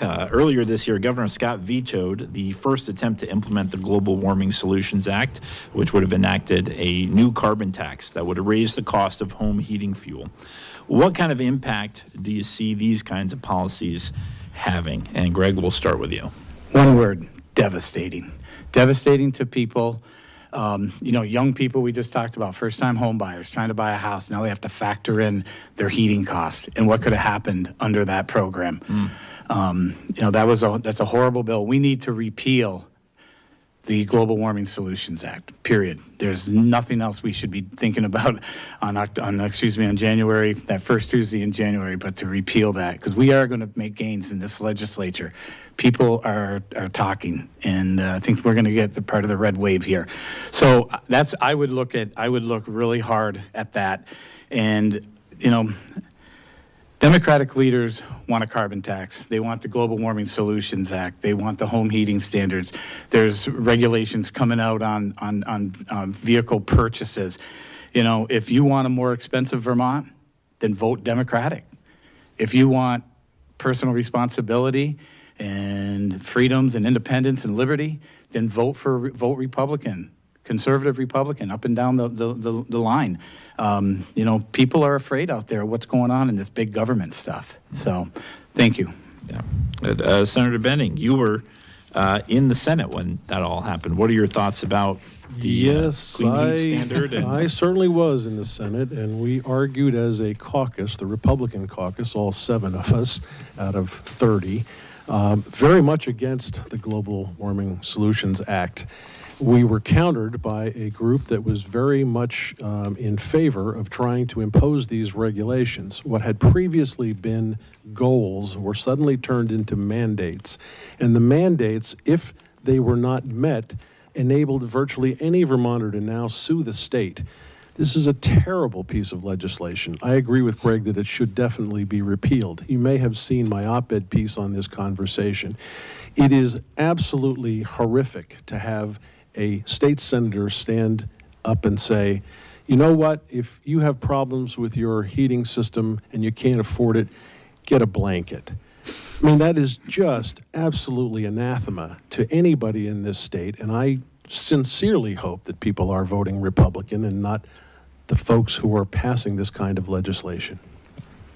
Earlier this year, Governor Scott vetoed the first attempt to implement the Global Warming Solutions Act, which would have enacted a new carbon tax that would have raised the cost of home heating fuel. What kind of impact do you see these kinds of policies having? And Greg, we'll start with you. One word: devastating. Devastating to people. Young people we just talked about, first-time home buyers trying to buy a house. Now they have to factor in their heating costs and what could have happened under that program. That's a horrible bill. We need to repeal the Global Warming Solutions Act, period. There's nothing else we should be thinking about on January, that first Tuesday in January, but to repeal that, because we are going to make gains in this legislature. People are talking, and I think we're going to get the part of the red wave here. So I would look really hard at that. And, Democratic leaders want a carbon tax. They want the Global Warming Solutions Act. They want the home heating standards. There's regulations coming out on vehicle purchases. If you want a more expensive Vermont, then vote Democratic. If you want personal responsibility and freedoms and independence and liberty, then vote Republican. Conservative Republican, up and down the line. People are afraid out there of what's going on in this big government stuff. So, thank you. Yeah. Senator Benning, you were in the Senate when that all happened. What are your thoughts about the clean heat standard? I certainly was in the Senate, and we argued as a caucus, the Republican caucus, all 7 of us out of 30, very much against the Global Warming Solutions Act. We were countered by a group that was very much in favor of trying to impose these regulations. What had previously been goals were suddenly turned into mandates. And the mandates, if they were not met, enabled virtually any Vermonter to now sue the state. This is a terrible piece of legislation. I agree with Greg that it should definitely be repealed. You may have seen my op-ed piece on this conversation. It is absolutely horrific to have a state senator stand up and say, you know what, if you have problems with your heating system and you can't afford it, get a blanket. I mean, that is just absolutely anathema to anybody in this state, and I sincerely hope that people are voting Republican and not the folks who are passing this kind of legislation.